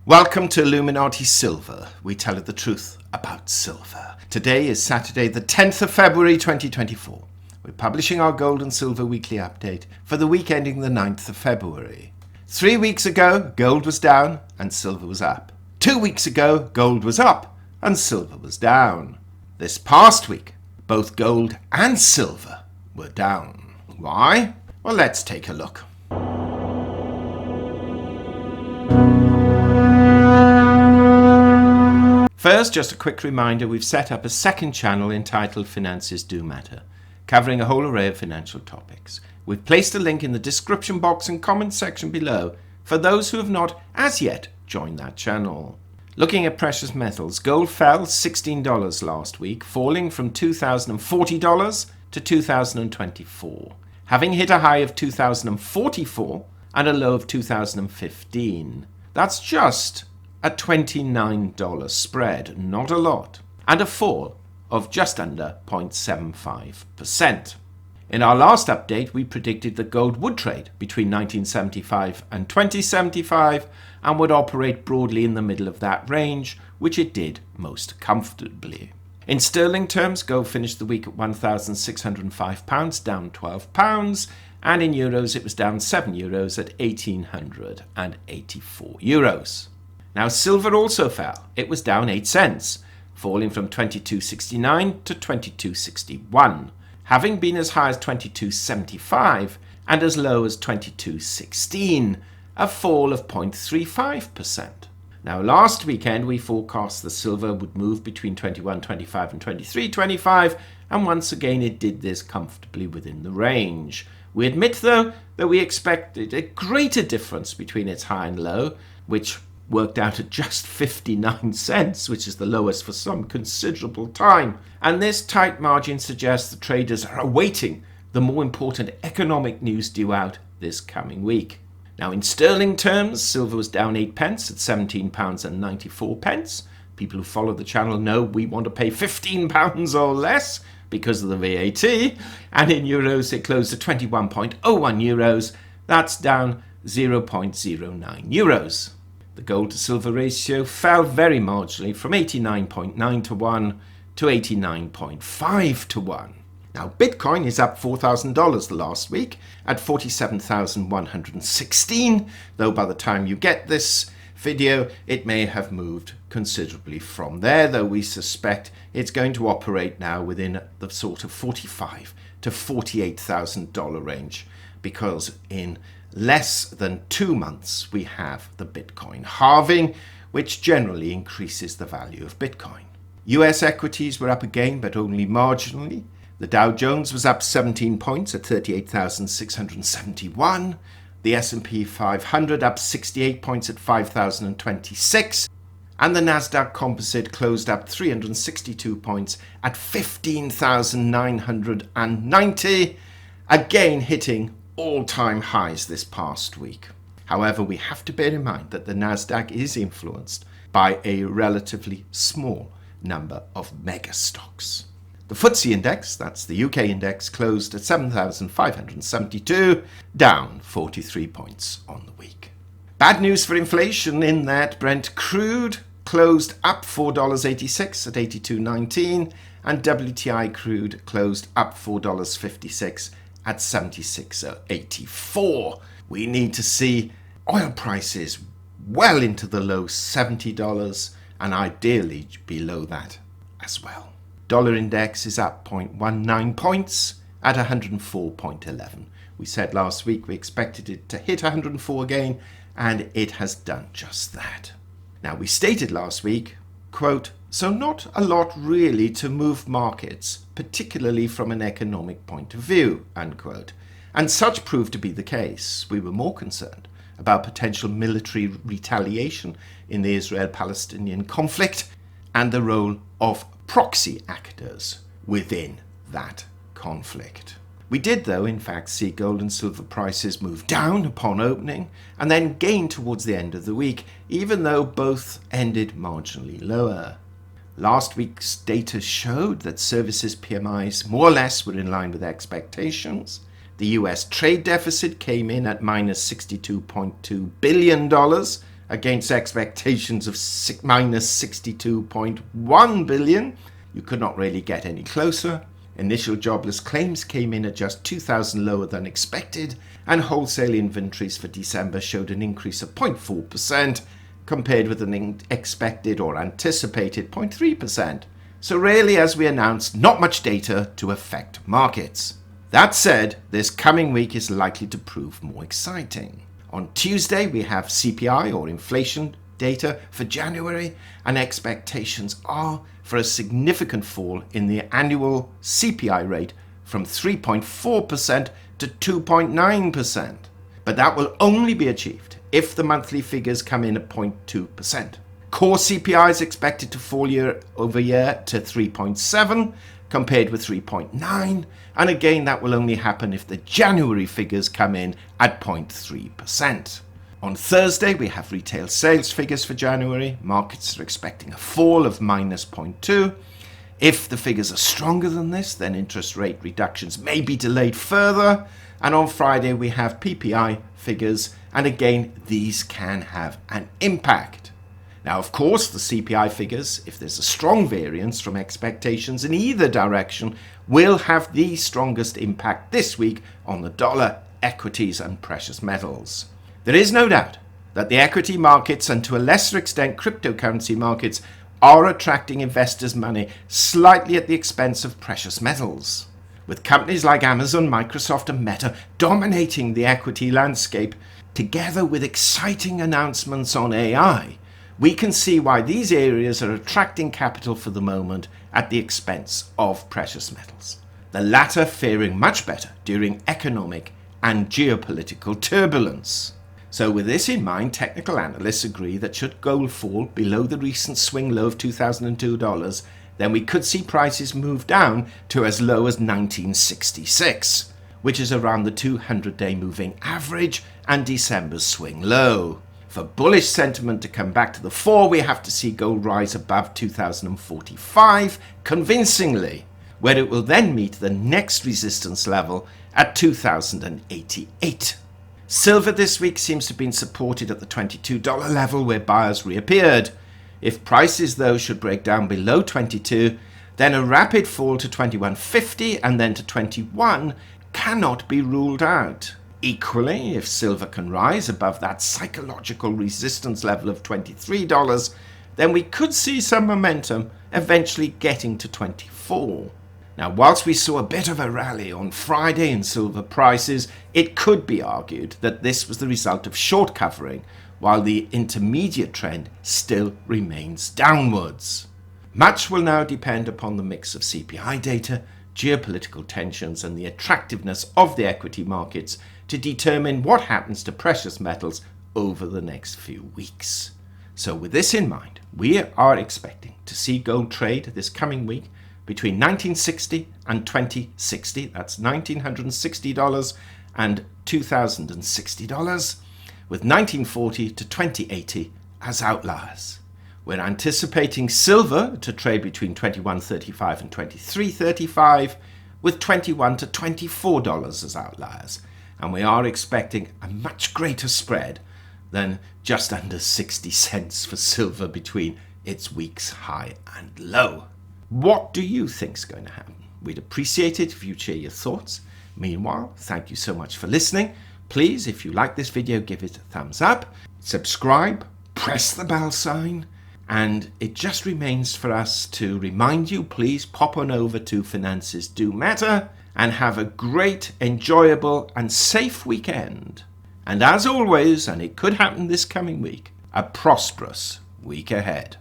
Welcome to Illuminati Silver. We tell you the truth about silver. Today is Saturday, the 10th of February 2024. We're publishing our gold and silver weekly update for the week ending the 9th of February. 3 weeks ago, gold was down and silver was up. 2 weeks ago, gold was up and silver was down. This past week, both gold and silver were down. Why? Well, let's take a look. First, just a quick reminder, we've set up a second channel entitled Finances Do Matter, covering a whole array of financial topics. We've placed a link in the description box and comment section below for those who have not as yet joined that channel. Looking at precious metals, gold fell $16 last week, falling from $2,040 to $2,024, having hit a high of $2,044 and a low of $2,015. That's just a $29 spread, not a lot, and a fall of just under 0.75%. In our last update, we predicted that gold would trade between 1975 and 2075 and would operate broadly in the middle of that range, which it did most comfortably. In sterling terms, gold finished the week at £1,605, down £12, and in euros it was down €7 at 1,884 euros. Now, silver also fell. It was down 8 cents, falling from 22.69 to 22.61, having been as high as 22.75 and as low as 22.16, a fall of 0.35%. Now, last weekend we forecast the silver would move between 21.25 and 23.25, and once again it did this comfortably within the range. We admit, though, that we expected a greater difference between its high and low, which worked out at just 59 cents, which is the lowest for some considerable time. And this tight margin suggests the traders are awaiting the more important economic news due out this coming week. Now, in sterling terms, silver was down 8 pence at £17.94. People who follow the channel know we want to pay £15 or less because of the VAT. And in euros, it closed at 21.01 euros. That's down 0.09 euros. The gold to silver ratio fell very marginally from 89.9 to 1 to 89.5 to 1. Now, Bitcoin is up $4,000 the last week at 47,116, though by the time you get this video, it may have moved considerably from there, though we suspect it's going to operate now within the sort of $45,000 to $48,000 range, because in less than 2 months we have the Bitcoin halving, which generally increases the value of Bitcoin. US equities were up again, but only marginally. The Dow Jones was up 17 points at 38,671. The S&P 500 up 68 points at 5,026. And the Nasdaq Composite closed up 362 points at 15,990, again hitting all-time highs this past week. However, we have to bear in mind that the Nasdaq is influenced by a relatively small number of mega stocks. The FTSE index, that's the UK index, closed at 7,572, down 43 points on the week. Bad news for inflation in that Brent crude closed up $4.86 at 82.19, and WTI crude closed up $4.56 at 76.84. We need to see oil prices well into the low $70 and ideally below that as well. Dollar index is up 0.19 points at 104.11. We said last week we expected it to hit 104 again, and it has done just that. Now, we stated last week, quote, "So not a lot really to move markets, particularly from an economic point of view," unquote. And such proved to be the case. We were more concerned about potential military retaliation in the Israel-Palestinian conflict and the role of proxy actors within that conflict. We did, though, in fact, see gold and silver prices move down upon opening and then gain towards the end of the week, even though both ended marginally lower. Last week's data showed that services PMIs more or less were in line with expectations. The US trade deficit came in at minus $62.2 billion, against expectations of minus 62.1 billion. You could not really get any closer. Initial jobless claims came in at just 2,000 lower than expected, and wholesale inventories for December showed an increase of 0.4% compared with an expected or anticipated 0.3%. So really, as we announced, not much data to affect markets. That said, this coming week is likely to prove more exciting. On Tuesday, we have CPI or inflation data for January, and expectations are for a significant fall in the annual CPI rate from 3.4% to 2.9%. But that will only be achieved if the monthly figures come in at 0.2%. Core CPI is expected to fall year over year to 3.7 compared with 3.9, and again that will only happen if the January figures come in at 0.3%. On Thursday, we have retail sales figures for January. Markets are expecting a fall of minus 0.2. If the figures are stronger than this, then interest rate reductions may be delayed further. And on Friday, we have PPI figures, and again, these can have an impact. Now, of course, the CPI figures, if there's a strong variance from expectations in either direction, will have the strongest impact this week on the dollar, equities, and precious metals. There is no doubt that the equity markets, and to a lesser extent cryptocurrency markets, are attracting investors' money slightly at the expense of precious metals. With companies like Amazon, Microsoft, and Meta dominating the equity landscape, together with exciting announcements on AI, we can see why these areas are attracting capital for the moment at the expense of precious metals, the latter faring much better during economic and geopolitical turbulence. So with this in mind, technical analysts agree that should gold fall below the recent swing low of $2,002, then we could see prices move down to as low as 1966, which is around the 200-day moving average and December's swing low. For bullish sentiment to come back to the fore, we have to see gold rise above 2045 convincingly, where it will then meet the next resistance level at 2088. Silver this week seems to have been supported at the $22 level where buyers reappeared. If prices though should break down below 22, then a rapid fall to 21.50 and then to 21 cannot be ruled out. Equally, if silver can rise above that psychological resistance level of $23, then we could see some momentum eventually getting to 24. Now, whilst we saw a bit of a rally on Friday in silver prices, it could be argued that this was the result of short covering, while the intermediate trend still remains downwards. Much will now depend upon the mix of CPI data, geopolitical tensions, and the attractiveness of the equity markets to determine what happens to precious metals over the next few weeks. So with this in mind, we are expecting to see gold trade this coming week between $1960 and $2060, that's $1,960 and $2,060, with $1940 to $2080 as outliers. We're anticipating silver to trade between $21.35 and $23.35, with $21 to $24 as outliers, and we are expecting a much greater spread than just under 60 cents for silver between its week's high and low. What do you think is going to happen? We'd appreciate it if you'd share your thoughts. Meanwhile, thank you so much for listening. Please, if you like this video, give it a thumbs up, subscribe, press the bell sign, and it just remains for us to remind you, please pop on over to Finances Do Matter and have a great, enjoyable, and safe weekend. And as always, and it could happen this coming week, a prosperous week ahead.